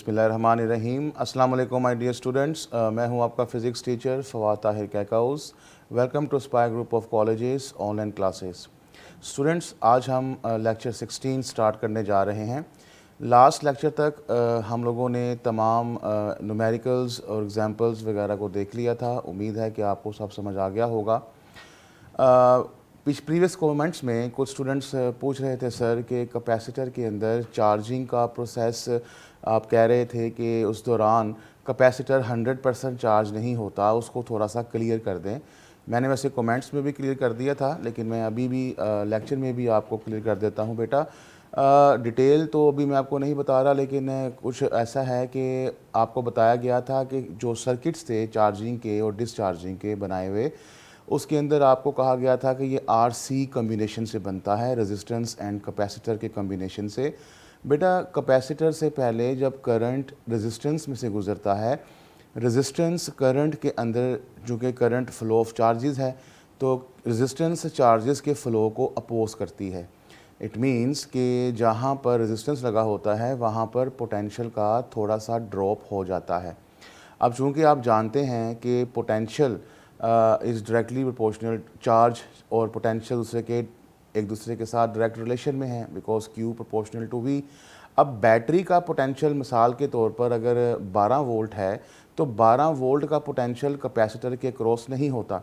बिस्मिल्लाहिर्रहमानिर्रहीम। अस्सलाम वालेकुम माय डियर स्टूडेंट्स। मैं हूं आपका physics teacher Fawad Tahir Kaikaus. Welcome to Spire group of colleges online classes. Students, आज हम लेक्चर 16 स्टार्ट करने जा रहे हैं। लास्ट लेक्चर तक हम लोगों ने तमाम न्यूमेरिकल्स और एग्जांपल्स वगैरह को देख लिया था। उम्मीद है कि आपको सब समझ आ गया होगा। प्रीवियस कमेंट्स में कुछ स्टूडेंट्स पूछ रहे थे सर कि कैपेसिटर के अंदर चार्जिंग का प्रोसेस, आप कह रहे थे कि उस दौरान कैपेसिटर 100% चार्ज नहीं होता, उसको थोड़ा सा क्लियर कर दें। मैंने वैसे कमेंट्स में भी क्लियर कर दिया था, लेकिन मैं अभी भी लेक्चर में भी आपको क्लियर कर देता हूँ बेटा। डिटेल तो अभी मैं आपको नहीं बता रहा, लेकिन कुछ ऐसा है कि आपको बताया गया था कि जो सर्किट्स थे चार्जिंग के और डिस्चार्जिंग के बनाए हुए, उसके अंदर आपको कहा गया था कि ये RC कम्बिनेशन से बनता है, रेजिस्टेंस एंड कैपेसिटर के कम्बिनेशन से। बेटा, कैपेसिटर से पहले जब करंट रेजिस्टेंस में से गुज़रता है, रेजिस्टेंस करंट के अंदर जो कि करंट फ्लो ऑफ चार्जेस है, तो रेजिस्टेंस चार्जेस के फ़्लो को अपोज करती है। इट मीन्स कि जहाँ पर रेजिस्टेंस लगा होता है वहाँ पर पोटेंशियल का थोड़ा सा ड्रॉप हो जाता है। अब चूँकि आप जानते हैं कि potential is directly proportional, charge और पोटेंशियल एक दूसरे के साथ डायरेक्ट रिलेशन में है, because Q proportional to V। अब बैटरी का पोटेंशियल मिसाल के तौर पर अगर 12 वोल्ट है, तो 12 वोल्ट का पोटेंशियल कैपेसिटर के क्रॉस नहीं होता,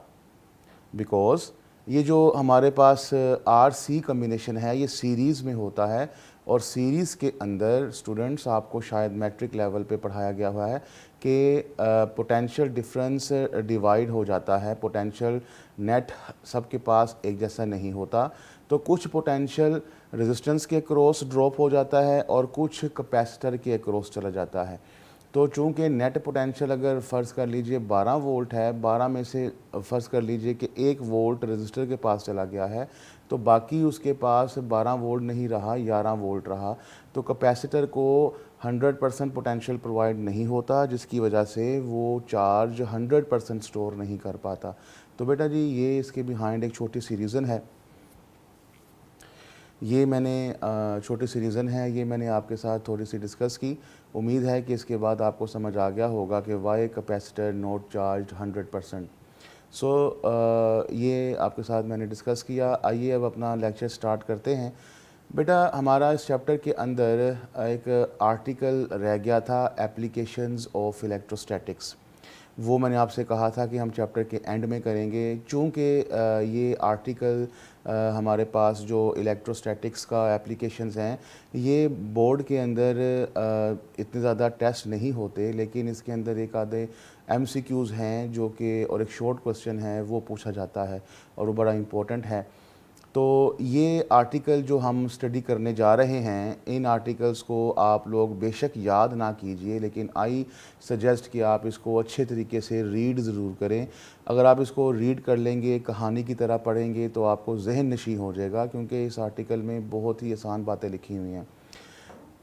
बिकॉज ये जो हमारे पास RC कम्बिनेशन है ये सीरीज़ में होता है। और सीरीज़ के अंदर स्टूडेंट्स, आपको शायद मैट्रिक लेवल पे पढ़ाया गया हुआ है कि पोटेंशियल डिफरेंस डिवाइड हो जाता है, पोटेंशियल नेट सबके पास एक जैसा नहीं होता। तो कुछ पोटेंशियल रेजिस्टेंस के क्रॉस ड्रॉप हो जाता है और कुछ कैपेसिटर के क्रॉस चला जाता है। तो चूँकि नेट पोटेंशियल अगर फ़र्ज़ कर लीजिए 12 वोल्ट है, 12 में से फ़र्ज़ कर लीजिए कि 1 वोल्ट रजिस्टर के पास चला गया है, तो बाकी उसके पास 12 वोल्ट नहीं रहा, 11 वोल्ट रहा। तो कैपेसिटर को 100% पोटेंशियल प्रोवाइड नहीं होता, जिसकी वजह से वो चार्ज 100% स्टोर नहीं कर पाता। तो बेटा जी, ये इसके बिहाइंड एक छोटी सी रीज़न है। ये मैंने छोटी सी रीज़न है, ये मैंने आपके साथ थोड़ी सी डिस्कस की। उम्मीद है कि इसके बाद आपको समझ आ गया होगा कि वाई कैपेसिटर नॉट चार्ज 100%। सो ये आपके साथ मैंने डिस्कस किया। आइए अब अपना लेक्चर स्टार्ट करते हैं। बेटा, हमारा इस चैप्टर के अंदर एक आर्टिकल रह गया था, एप्लीकेशंस ऑफ इलेक्ट्रोस्टैटिक्स। वो मैंने आपसे कहा था कि हम चैप्टर के एंड में करेंगे। चूँकि ये आर्टिकल हमारे पास जो इलेक्ट्रोस्टैटिक्स का एप्लीकेशंस हैं, ये बोर्ड के अंदर इतने ज़्यादा टेस्ट नहीं होते, लेकिन इसके अंदर एक आधे MCQs हैं जो कि, और एक शॉर्ट क्वेश्चन है वो पूछा जाता है और वो बड़ा इम्पोर्टेंट है। तो ये आर्टिकल जो हम स्टडी करने जा रहे हैं, इन आर्टिकल्स को आप लोग बेशक याद ना कीजिए, लेकिन आई सजेस्ट कि आप इसको अच्छे तरीके से रीड ज़रूर करें। अगर आप इसको रीड कर लेंगे, कहानी की तरह पढ़ेंगे, तो आपको जहन नशीं हो जाएगा, क्योंकि इस आर्टिकल में बहुत ही आसान बातें लिखी हुई हैं।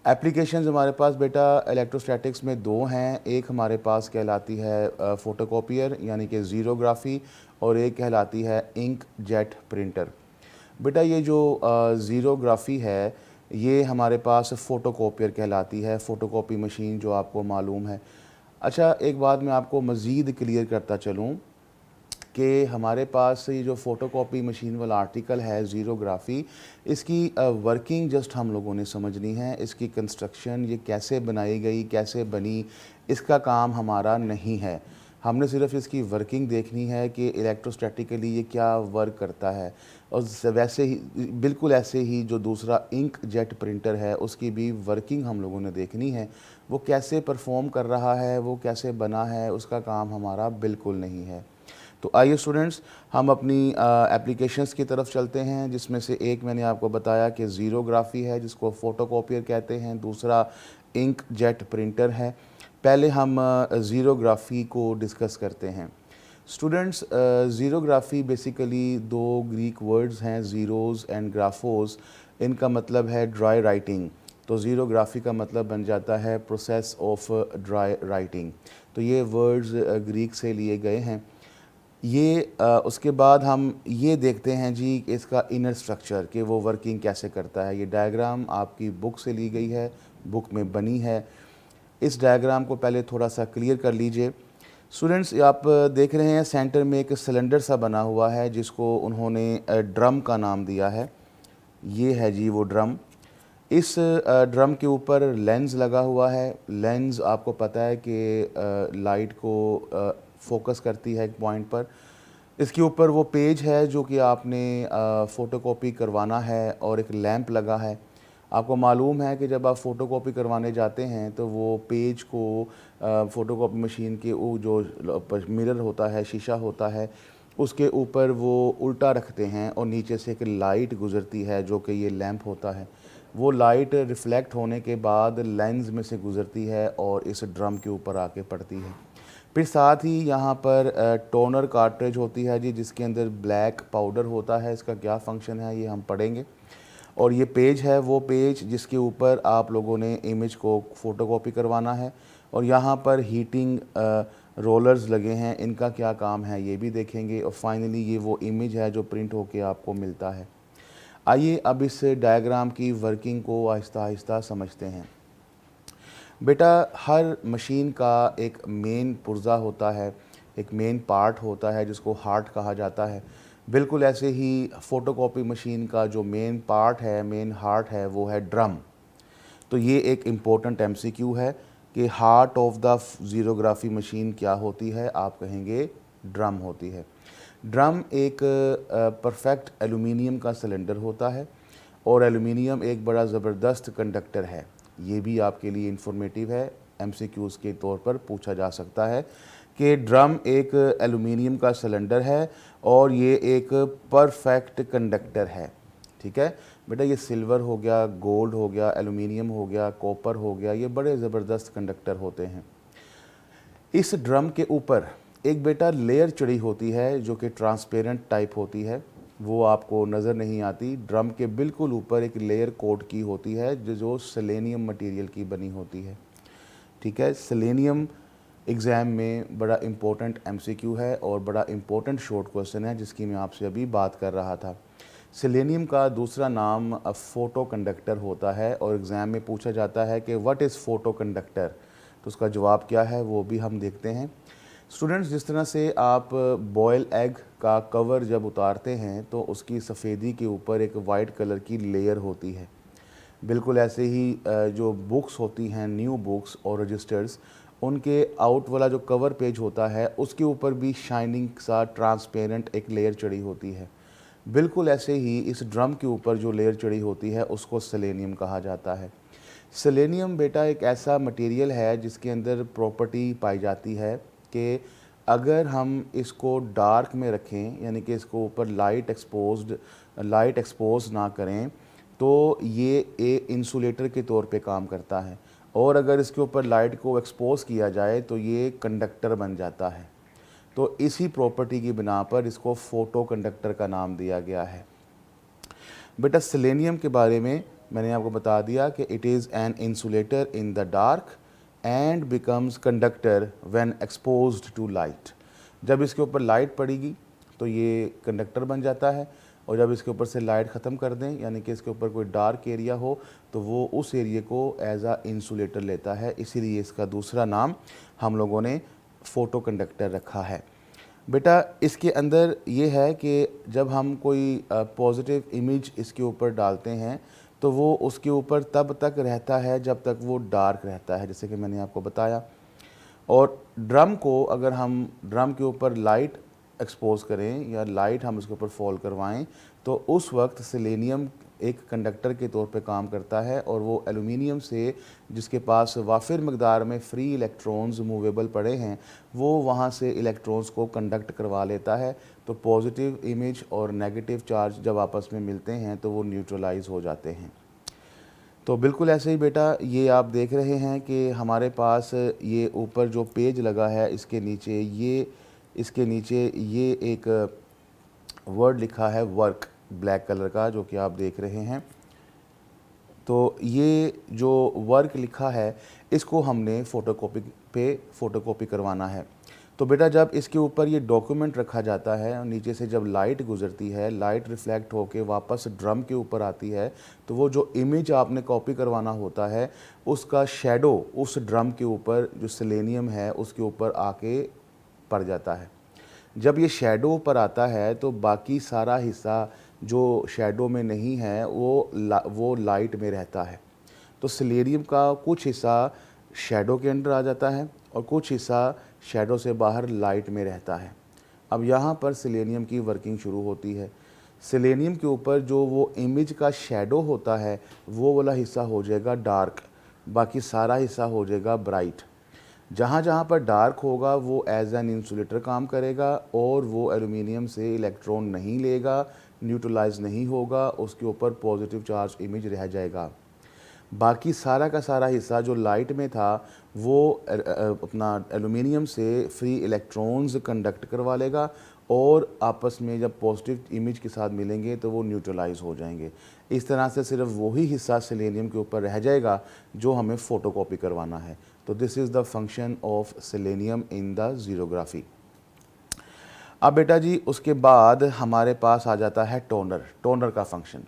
एप्लीकेशंस हमारे पास बेटा इलेक्ट्रोस्टैटिक्स में दो हैं। एक हमारे पास कहलाती है फ़ोटोकॉपियर यानी कि ज़ीरोग्राफ़ी, और एक कहलाती है इंक जेट प्रिंटर। बेटा, ये जो ज़ीरोग्राफ़ी है, ये हमारे पास फ़ोटोकॉपियर कहलाती है, फ़ोटोकॉपी मशीन जो आपको मालूम है। अच्छा, एक बात मैं आपको मज़ीद क्लियर करता चलूँ कि हमारे पास ये जो फ़ोटोकॉपी मशीन वाला आर्टिकल है ज़ीरोग्राफ़ी, इसकी वर्किंग जस्ट हम लोगों ने समझनी है। इसकी कंस्ट्रक्शन, ये कैसे बनाई गई, कैसे बनी, इसका काम हमारा नहीं है। हमने सिर्फ इसकी वर्किंग देखनी है कि इलेक्ट्रोस्टैटिकली ये क्या वर्क करता है। और वैसे ही, बिल्कुल ऐसे ही जो दूसरा इंक जेट प्रिंटर है, उसकी भी वर्किंग हम लोगों ने देखनी है। वो कैसे परफॉर्म कर रहा है, वो कैसे बना है, उसका काम हमारा बिल्कुल नहीं है। तो आइए स्टूडेंट्स, हम अपनी एप्लीकेशंस की तरफ चलते हैं, जिसमें से एक मैंने आपको बताया कि ज़ीरोग्राफ़ी है, जिसको फ़ोटोकॉपियर कहते हैं, दूसरा इंक जेट प्रिंटर है। पहले हम ज़ीरोग्राफ़ी को डिस्कस करते हैं। स्टूडेंट्स, ज़ीरोग्राफ़ी बेसिकली दो ग्रीक वर्ड्स हैं, ज़ीरोज़ एंड ग्राफोस। इनका मतलब है ड्राई राइटिंग। तो ज़ीरोग्राफ़ी का मतलब बन जाता है प्रोसेस ऑफ ड्राई राइटिंग। तो ये वर्ड्स ग्रीक से लिए गए हैं। ये उसके बाद हम ये देखते हैं जी कि इसका इनर स्ट्रक्चर, कि वो वर्किंग कैसे करता है। ये डायग्राम आपकी बुक से ली गई है, बुक में बनी है। इस डायग्राम को पहले थोड़ा सा क्लियर कर लीजिए। स्टूडेंट्स, आप देख रहे हैं सेंटर में एक सिलेंडर सा बना हुआ है जिसको उन्होंने ड्रम का नाम दिया है। ये है जी वो ड्रम। इस ड्रम के ऊपर लेंस लगा हुआ है। लेंस आपको पता है कि लाइट को फोकस करती है एक पॉइंट पर। इसके ऊपर वो पेज है जो कि आपने फ़ोटोकॉपी करवाना है और एक लैंप लगा है। आपको मालूम है कि जब आप फ़ोटोकॉपी करवाने जाते हैं तो वो पेज को फ़ोटोकॉपी मशीन के वो जो मिरर होता है, शीशा होता है, उसके ऊपर वो उल्टा रखते हैं और नीचे से एक लाइट गुज़रती है जो कि ये लैंप होता है। वो लाइट रिफ़्लेक्ट होने के बाद लेंस में से गुज़रती है और इस ड्रम के ऊपर आके पड़ती है। फिर साथ ही यहाँ पर टोनर कार्ट्रिज होती है जी, जिसके अंदर ब्लैक पाउडर होता है। इसका क्या फ़ंक्शन है ये हम पढ़ेंगे। और ये पेज है वो पेज जिसके ऊपर आप लोगों ने इमेज को फ़ोटोकॉपी करवाना है। और यहाँ पर हीटिंग रोलर्स लगे हैं, इनका क्या काम है ये भी देखेंगे। और फाइनली ये वो इमेज है जो प्रिंट होके आपको मिलता है। आइए अब इस डायग्राम की वर्किंग को आहिस्ता आहिस्ता समझते हैं। बेटा, हर मशीन का एक मेन पुर्जा होता है, एक मेन पार्ट होता है जिसको हार्ट कहा जाता है। बिल्कुल ऐसे ही फ़ोटोकॉपी मशीन का जो मेन पार्ट है, मेन हार्ट है, वो है ड्रम। तो ये एक इम्पोर्टेंट एमसीक्यू है कि heart of the xerography machine क्या होती है। आप कहेंगे ड्रम होती है। ड्रम एक परफेक्ट एलुमिनियम का सिलेंडर होता है और एलुमिनियम एक बड़ा ज़बरदस्त कंडक्टर है। ये भी आपके लिए इंफॉर्मेटिव है, एमसीक्यूज़ के तौर पर पूछा जा सकता है कि ड्रम एक एलुमिनियम का सिलेंडर है और ये एक परफेक्ट कंडक्टर है। ठीक है बेटा, ये सिल्वर हो गया, गोल्ड हो गया, एलुमिनियम हो गया, कॉपर हो गया, ये बड़े ज़बरदस्त कंडक्टर होते हैं। इस ड्रम के ऊपर एक बेटा लेयर चढ़ी होती है जो कि ट्रांसपेरेंट टाइप होती है, वो आपको नज़र नहीं आती। ड्रम के बिल्कुल ऊपर एक लेयर कोट की होती है जो सेलेनियम मटेरियल की बनी होती है। ठीक है, सेलेनियम एग्ज़ाम में बड़ा इम्पोर्टेंट एमसीक्यू है और बड़ा इम्पोर्टेंट शॉर्ट क्वेश्चन है जिसकी मैं आपसे अभी बात कर रहा था। सेलेनियम का दूसरा नाम फ़ोटो कंडक्टर होता है और एग्ज़ाम में पूछा जाता है कि व्हाट इज़ फ़ोटो कंडक्टर, तो उसका जवाब क्या है वो भी हम देखते हैं। स्टूडेंट्स, जिस तरह से आप बॉयल एग का कवर जब उतारते हैं तो उसकी सफ़ेदी के ऊपर एक वाइट कलर की लेयर होती है, बिल्कुल ऐसे ही जो बुक्स होती हैं, न्यू बुक्स और रजिस्टर्स, उनके आउट वाला जो कवर पेज होता है उसके ऊपर भी शाइनिंग सा ट्रांसपेरेंट एक लेयर चढ़ी होती है। बिल्कुल ऐसे ही इस ड्रम के ऊपर जो लेयर चढ़ी होती है उसको सेलेनियम कहा जाता है। सेलेनियम बेटा एक ऐसा मटेरियल है जिसके अंदर प्रॉपर्टी पाई जाती है कि अगर हम इसको डार्क में रखें, यानी कि इसको ऊपर लाइट एक्सपोज ना करें, तो ये इंसुलेटर के तौर पे काम करता है। और अगर इसके ऊपर लाइट को एक्सपोज किया जाए तो ये कंडक्टर बन जाता है। तो इसी प्रॉपर्टी की बिना पर इसको फ़ोटो कंडक्टर का नाम दिया गया है। बेटा, सेलेनियम के बारे में मैंने आपको बता दिया कि it is an insulator in the dark and becomes conductor when exposed to light. जब इसके ऊपर लाइट पड़ेगी तो ये कंडक्टर बन जाता है, और जब इसके ऊपर से लाइट ख़त्म कर दें, यानी कि इसके ऊपर कोई डार्क एरिया हो, तो वो उस एरिया को एज आ इंसुलेटर लेता है। इसीलिए इसका दूसरा नाम हम लोगों ने फ़ोटो कंडक्टर रखा है। बेटा, इसके अंदर ये है कि जब हम कोई पॉजिटिव इमेज इसके ऊपर डालते हैं तो वो उसके ऊपर तब तक रहता है जब तक वो डार्क रहता है, जैसे कि मैंने आपको बताया। और ड्रम को अगर हम ड्रम के ऊपर लाइट एक्सपोज करें या लाइट हम उसके ऊपर फॉल करवाएं तो उस वक्त सेलेनियम एक कंडक्टर के तौर पे काम करता है और वो एलुमिनियम से, जिसके पास वाफिर मकदार में फ्री इलेक्ट्रॉन्स मूवेबल पड़े हैं, वो वहाँ से इलेक्ट्रॉन्स को कंडक्ट करवा लेता है। तो पॉजिटिव इमेज और नेगेटिव चार्ज जब आपस में मिलते हैं तो वो न्यूट्रलाइज हो जाते हैं। तो बिल्कुल ऐसे ही बेटा, ये आप देख रहे हैं कि हमारे पास ये ऊपर जो पेज लगा है इसके नीचे ये एक वर्ड लिखा है वर्क, ब्लैक कलर का, जो कि आप देख रहे हैं। तो ये जो वर्क लिखा है इसको हमने फ़ोटोकॉपी करवाना है। तो बेटा जब इसके ऊपर ये डॉक्यूमेंट रखा जाता है और नीचे से जब लाइट गुजरती है, लाइट रिफ्लेक्ट होके वापस ड्रम के ऊपर आती है, तो वो जो इमेज आपने कॉपी करवाना होता है उसका शेडो उस ड्रम के ऊपर जो सेलेनियम है उसके ऊपर आके पड़ जाता है। जब ये शेडो ऊपर आता है तो बाकी सारा हिस्सा जो शेडो में नहीं है वो लाइट में रहता है। तो सेलेनियम का कुछ हिस्सा शेडो के अंदर आ जाता है और कुछ हिस्सा शेडो से बाहर लाइट में रहता है। अब यहाँ पर सेलेनियम की वर्किंग शुरू होती है। सेलेनियम के ऊपर जो वो इमेज का शेडो होता है वो वाला हिस्सा हो जाएगा डार्क, बाकी सारा हिस्सा हो जाएगा ब्राइट। जहाँ जहाँ पर डार्क होगा वो एज एन इंसुलेटर काम करेगा और वो एल्यूमिनियम से इलेक्ट्रॉन नहीं लेगा, न्यूट्रलाइज नहीं होगा, उसके ऊपर पॉजिटिव चार्ज इमेज रह जाएगा। बाकी सारा का सारा हिस्सा जो लाइट में था वो अपना एल्यूमिनियम से फ्री इलेक्ट्रॉन्स कंडक्ट करवा लेगा और आपस में जब पॉजिटिव इमेज के साथ मिलेंगे तो वो न्यूट्रलाइज हो जाएंगे। इस तरह से सिर्फ वही हिस्सा सेलेनियम के ऊपर रह जाएगा जो हमें फ़ोटोकॉपी करवाना है। तो this is the function of selenium in the xerography. अब बेटा जी उसके बाद हमारे पास आ जाता है टोनर। टोनर का फंक्शन,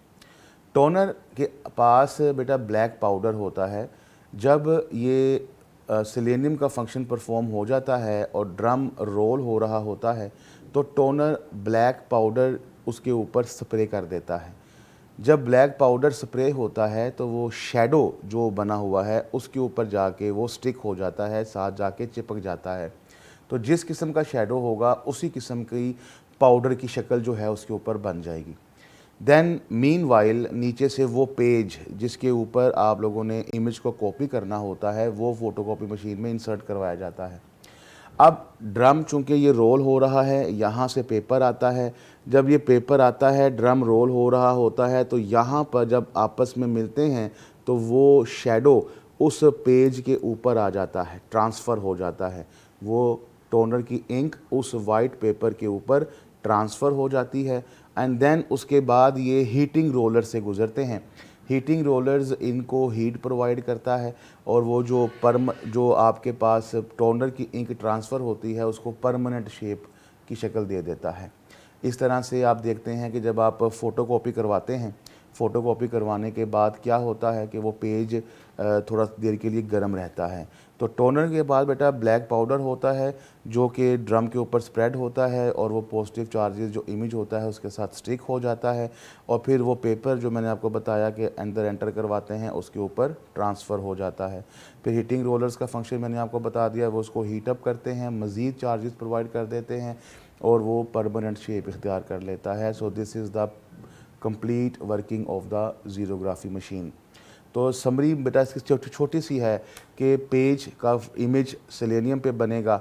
टोनर के पास बेटा ब्लैक पाउडर होता है। जब ये सेलेनियम का फंक्शन परफॉर्म हो जाता है और ड्रम रोल हो रहा होता है तो टोनर ब्लैक पाउडर उसके ऊपर स्प्रे कर देता है। जब ब्लैक पाउडर स्प्रे होता है तो वो शेडो जो बना हुआ है उसके ऊपर जाके वो स्टिक हो जाता है, साथ जाके चिपक जाता है। तो जिस किस्म का शेडो होगा उसी किस्म की पाउडर की शक्ल जो है उसके ऊपर बन जाएगी। देन मीनवाइल नीचे से वो पेज जिसके ऊपर आप लोगों ने इमेज को कॉपी करना होता है वो फ़ोटोकॉपी मशीन में इंसर्ट करवाया जाता है। अब ड्रम चूँकि ये रोल हो रहा है, यहाँ से पेपर आता है। जब ये पेपर आता है, ड्रम रोल हो रहा होता है, तो यहाँ पर जब आपस में मिलते हैं तो वो शेडो उस पेज के ऊपर आ जाता है, ट्रांसफ़र हो जाता है। वो टोनर की इंक उस वाइट पेपर के ऊपर ट्रांसफ़र हो जाती है एंड देन उसके बाद ये हीटिंग रोलर से गुज़रते हैं। हीटिंग रोलर्स इनको हीट प्रोवाइड करता है और वो जो आपके पास टोनर की इंक ट्रांसफ़र होती है उसको परमानेंट शेप की शक्ल दे देता है। इस तरह से आप देखते हैं कि जब आप फ़ोटोकॉपी करवाते हैं, फ़ोटोकॉपी करवाने के बाद क्या होता है कि वो पेज थोड़ा देर के लिए गर्म रहता है। तो टोनर के बाद बेटा ब्लैक पाउडर होता है जो कि ड्रम के ऊपर स्प्रेड होता है और वो पॉजिटिव चार्जेस जो इमेज होता है उसके साथ स्टिक हो जाता है और फिर वो पेपर जो मैंने आपको बताया कि अंदर एंटर करवाते हैं उसके ऊपर ट्रांसफ़र हो जाता है। फिर हीटिंग रोलर्स का फंक्शन मैंने आपको बता दिया, वो उसको हीट अप करते हैं, मज़ीद चार्जेस प्रोवाइड कर देते हैं और वो परमानेंट शेप इख्तियार कर लेता है। So this is the complete working of the xerography machine. तो समरी बेटा इसकी छोटी सी है कि पेज का इमेज सेलेनियम पे बनेगा।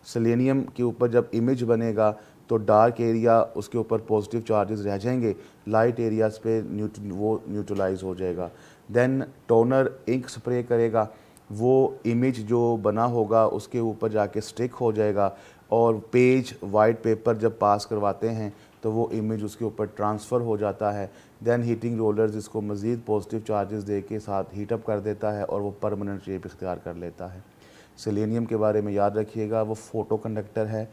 सेलेनियम के ऊपर जब इमेज बनेगा तो डार्क एरिया उसके ऊपर पॉजिटिव चार्जेस रह जाएंगे, लाइट एरियाज पे वो न्यूट्रलाइज हो जाएगा। देन टोनर इंक स्प्रे करेगा, वो इमेज जो बना होगा उसके ऊपर जाके स्टिक हो जाएगा और पेज वाइट पेपर जब पास करवाते हैं तो वो इमेज उसके ऊपर ट्रांसफ़र हो जाता है। देन हीटिंग रोलर्स इसको मज़ीद पॉजिटिव चार्जेस दे के साथ हीटअप कर देता है और वो परमानेंट शेप इख्तियार कर लेता है। सेलेनियम के बारे में याद रखिएगा, वो फ़ोटो कंडक्टर है।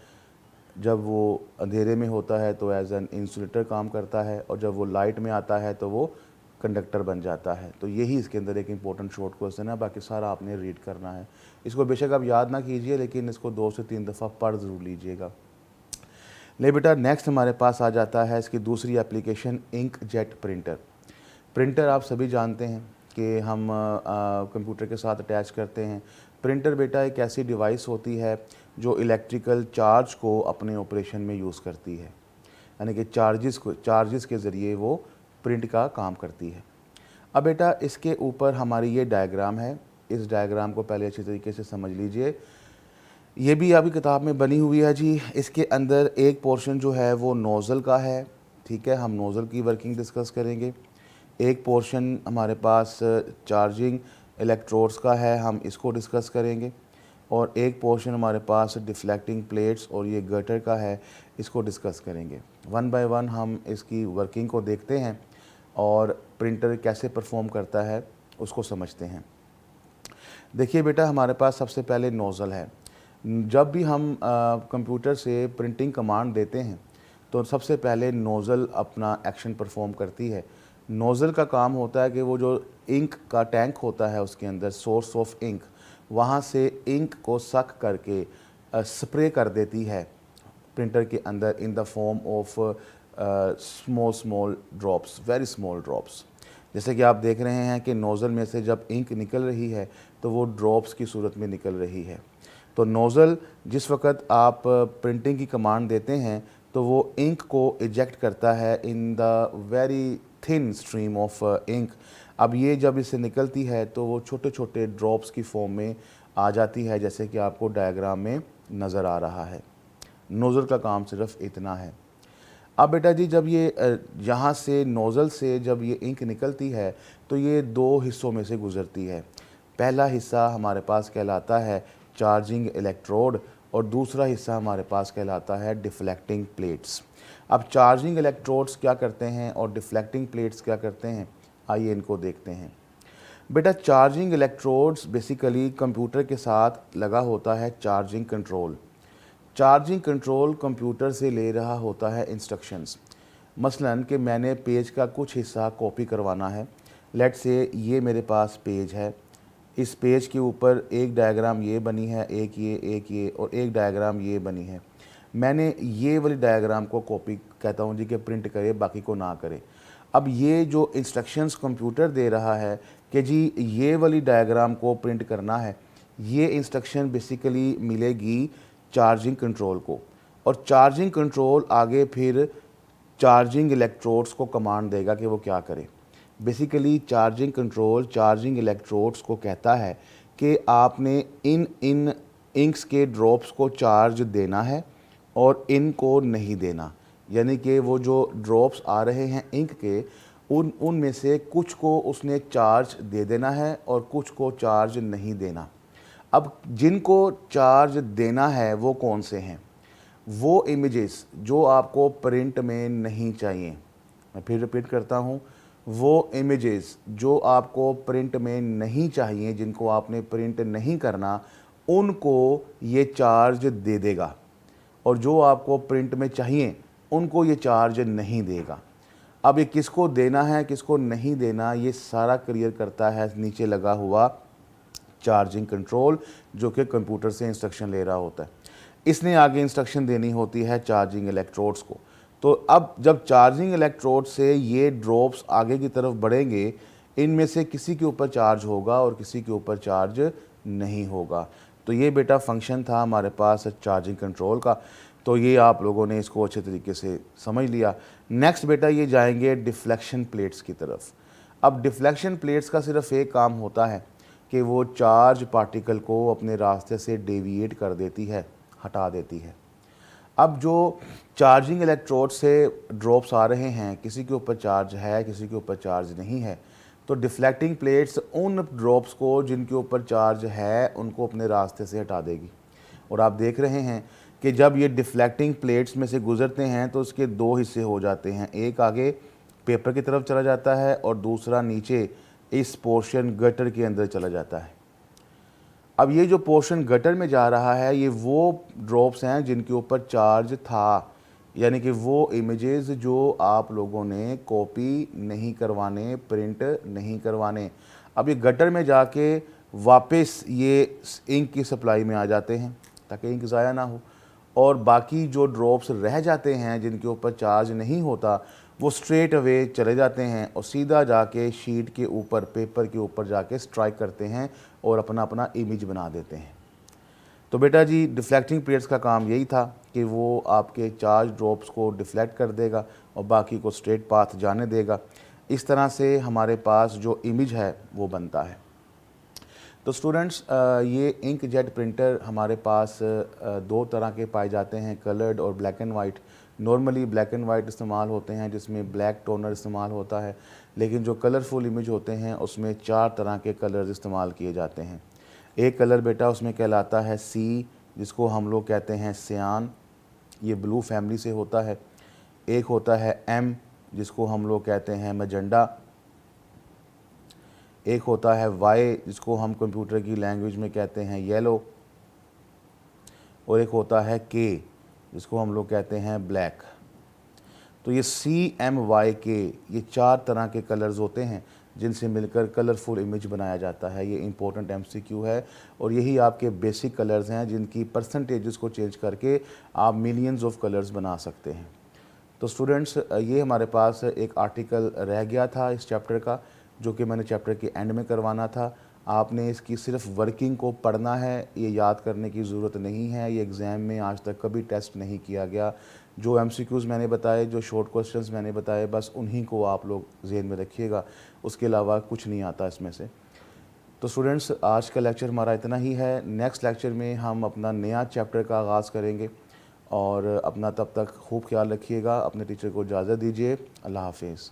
जब वो अंधेरे में होता है तो एज एन इंसुलेटर काम करता है और जब वो लाइट में आता है तो वो कंडक्टर बन जाता है। तो यही इसके अंदर एक इंपॉर्टेंट शॉर्ट क्वेश्चन है, बाकी सारा आपने रीड करना है। इसको बेशक आप याद ना कीजिए लेकिन इसको 2 से 3 दफ़ा पढ़ ज़रूर लीजिएगा। ले बेटा नेक्स्ट हमारे पास आ जाता है इसकी दूसरी application ink jet printer. Printer आप सभी जानते हैं कि हम कंप्यूटर के साथ अटैच करते हैं। प्रिंटर बेटा एक ऐसी डिवाइस होती है जो इलेक्ट्रिकल चार्ज को अपने ऑपरेशन में यूज़ करती है, यानी कि चार्जेस के ज़रिए वो प्रिंट का काम करती है। अब बेटा इसके ऊपर हमारी ये डायग्राम है, इस डायग्राम को पहले अच्छी तरीके से समझ लीजिए। ये भी आपकी किताब में बनी हुई है जी। इसके अंदर एक पोर्शन जो है वो नोज़ल का है, ठीक है, हम नोज़ल की वर्किंग डिस्कस करेंगे। एक पोर्शन हमारे पास चार्जिंग इलेक्ट्रोड्स का है, हम इसको डिस्कस करेंगे। और एक पोर्शन हमारे पास डिफ्लेक्टिंग प्लेट्स और ये गटर का है, इसको डिस्कस करेंगे। वन बाय वन हम इसकी वर्किंग को देखते हैं और प्रिंटर कैसे परफॉर्म करता है उसको समझते हैं। देखिए बेटा हमारे पास सबसे पहले नोज़ल है। जब भी हम कंप्यूटर से प्रिंटिंग कमांड देते हैं तो सबसे पहले नोज़ल अपना एक्शन परफॉर्म करती है। नोज़ल का काम होता है कि वो जो इंक का टैंक होता है उसके अंदर सोर्स ऑफ इंक, वहाँ से इंक को सक करके स्प्रे कर देती है प्रिंटर के अंदर in the form of small small drops, very small drops. जैसे कि आप देख रहे हैं कि नोज़ल में से जब इंक निकल रही है तो वो ड्रॉप्स की सूरत में निकल रही है। तो नोज़ल जिस वक्त आप प्रिंटिंग की कमांड देते हैं तो वो इंक को इजेक्ट करता है in the very thin stream of ink. अब ये जब इससे निकलती है तो वो छोटे छोटे ड्रॉप्स की फॉर्म में आ जाती है, जैसे कि आपको डायग्राम में नज़र आ रहा है। नोज़ल का काम सिर्फ इतना है। अब बेटा जी जब ये यहाँ से नोज़ल से जब ये इंक निकलती है तो ये दो हिस्सों में से गुज़रती है। पहला हिस्सा हमारे पास कहलाता है चार्जिंग इलेक्ट्रोड और दूसरा हिस्सा हमारे पास कहलाता है डिफ्लेक्टिंग प्लेट्स। अब चार्जिंग इलेक्ट्रोड्स क्या करते हैं और डिफ्लेक्टिंग प्लेट्स क्या करते हैं, आइए इनको देखते हैं। बेटा चार्जिंग इलेक्ट्रोड्स बेसिकली कंप्यूटर के साथ लगा होता है charging control. Charging control computer से ले रहा होता है इंस्ट्रक्शंस। मसलन कि मैंने पेज का कुछ हिस्सा कॉपी करवाना है। लेट्स से ये मेरे पास पेज है, इस पेज के ऊपर एक डायग्राम ये बनी है, एक ये और एक डायग्राम ये बनी है। मैंने ये वाली डायग्राम को कॉपी कहता हूँ जी कि प्रिंट करे, बाकी को ना करे। अब ये जो इंस्ट्रक्शंस कंप्यूटर दे रहा है कि जी ये वाली डायग्राम को प्रिंट करना है, ये इंस्ट्रक्शन बेसिकली मिलेगी चार्जिंग कंट्रोल को, और चार्जिंग कंट्रोल आगे फिर चार्जिंग इलेक्ट्रोड्स को कमांड देगा कि वो क्या करे। Basically charging control charging electrodes को कहता है कि आपने इन इन इंक्स के ड्रॉप्स को चार्ज देना है और इनको नहीं देना। यानी कि वो जो ड्रॉप्स आ रहे हैं इंक के, उनमें से कुछ को उसने चार्ज दे देना है और कुछ को चार्ज नहीं देना। अब जिनको चार्ज देना है वो कौन से हैं? वो इमेजेस जो आपको प्रिंट में नहीं चाहिए। मैं फिर रिपीट करता हूँ, वो इमेजेस जो आपको प्रिंट में नहीं चाहिए, जिनको आपने प्रिंट नहीं करना, उनको ये चार्ज दे देगा, और जो आपको प्रिंट में चाहिए उनको ये चार्ज नहीं देगा। अब ये किसको देना है किसको नहीं देना, ये सारा क्लियर करता है नीचे लगा हुआ चार्जिंग कंट्रोल, जो कि कंप्यूटर से इंस्ट्रक्शन ले रहा होता है। इसने आगे इंस्ट्रक्शन देनी होती है चार्जिंग इलेक्ट्रोड्स को। तो अब जब चार्जिंग इलेक्ट्रोड से ये ड्रॉप्स आगे की तरफ बढ़ेंगे, इनमें से किसी के ऊपर चार्ज होगा और किसी के ऊपर चार्ज नहीं होगा। तो ये बेटा फंक्शन था हमारे पास चार्जिंग कंट्रोल का। तो ये आप लोगों ने इसको अच्छे तरीके से समझ लिया। नेक्स्ट बेटा ये जाएंगे डिफ्लेक्शन प्लेट्स की तरफ। अब डिफ्लेक्शन प्लेट्स का सिर्फ एक काम होता है कि वो चार्ज पार्टिकल को अपने रास्ते से डेविएट कर देती है, हटा देती है। अब जो चार्जिंग इलेक्ट्रोड से ड्रॉप्स आ रहे हैं, किसी के ऊपर चार्ज है किसी के ऊपर चार्ज नहीं है, तो डिफ्लेक्टिंग प्लेट्स उन ड्रॉप्स को जिनके ऊपर चार्ज है उनको अपने रास्ते से हटा देगी। और आप देख रहे हैं कि जब ये डिफ्लेक्टिंग प्लेट्स में से गुजरते हैं तो उसके दो हिस्से हो जाते हैं, एक आगे पेपर की तरफ चला जाता है और दूसरा नीचे इस पोर्शन गटर के अंदर चला जाता है। अब ये जो पोर्शन गटर में जा रहा है ये वो ड्रॉप्स हैं जिनके ऊपर चार्ज था, यानी कि वो इमेजेस जो आप लोगों ने कॉपी नहीं करवाने, प्रिंट नहीं करवाने। अब ये गटर में जाके वापस ये इंक की सप्लाई में आ जाते हैं ताकि इंक ज़ाया ना हो, और बाकी जो ड्रॉप्स रह जाते हैं जिनके ऊपर चार्ज नहीं होता वो स्ट्रेट अवे चले जाते हैं और सीधा जाके शीट के ऊपर, पेपर के ऊपर जाके स्ट्राइक करते हैं और अपना अपना इमेज बना देते हैं। तो बेटा जी डिफ्लेक्टिंग प्लेट्स का काम यही था कि वो आपके चार्ज ड्रॉप्स को डिफ्लेक्ट कर देगा और बाकी को स्ट्रेट पाथ जाने देगा। इस तरह से हमारे पास जो इमेज है वो बनता है। तो स्टूडेंट्स ये इंक जेट प्रिंटर हमारे पास दो तरह के पाए जाते हैं, कलर्ड और black and white. Normally black and white इस्तेमाल होते हैं जिसमें ब्लैक टोनर इस्तेमाल होता है, लेकिन जो कलरफुल इमेज होते हैं उसमें चार तरह के कलर्स इस्तेमाल किए जाते हैं। एक कलर बेटा उसमें कहलाता है सी, जिसको हम लोग कहते हैं सियान, ये ब्लू फैमिली से होता है। एक होता है एम, जिसको हम लोग कहते हैं मैजेंडा। एक होता है वाई, जिसको हम कंप्यूटर की लैंग्वेज में कहते हैं येलो। और एक होता है के, जिसको हम लोग कहते हैं ब्लैक। तो ये CMYK, ये 4 तरह के कलर्स होते हैं जिनसे मिलकर कलरफुल इमेज बनाया जाता है। ये इंपॉर्टेंट MCQ है और यही आपके बेसिक कलर्स हैं जिनकी परसेंटेजेस को चेंज करके आप मिलियंस ऑफ कलर्स बना सकते हैं। तो स्टूडेंट्स, ये हमारे पास एक आर्टिकल रह गया था इस चैप्टर का, जो कि मैंने चैप्टर के एंड में करवाना था। आपने इसकी सिर्फ वर्किंग को पढ़ना है, ये याद करने की ज़रूरत नहीं है। ये एग्ज़ाम में आज तक कभी टेस्ट नहीं किया गया। जो MCQs मैंने बताए, जो शॉर्ट क्वेश्चंस मैंने बताए, बस उन्हीं को आप लोग ज़हन में रखिएगा, उसके अलावा कुछ नहीं आता इसमें से। तो स्टूडेंट्स, आज का लेक्चर हमारा इतना ही है। नेक्स्ट लेक्चर में हम अपना नया चैप्टर का आगाज़ करेंगे और अपना तब तक खूब ख्याल रखिएगा। अपने टीचर को इजाज़त दीजिए। अल्लाह हाफिज़।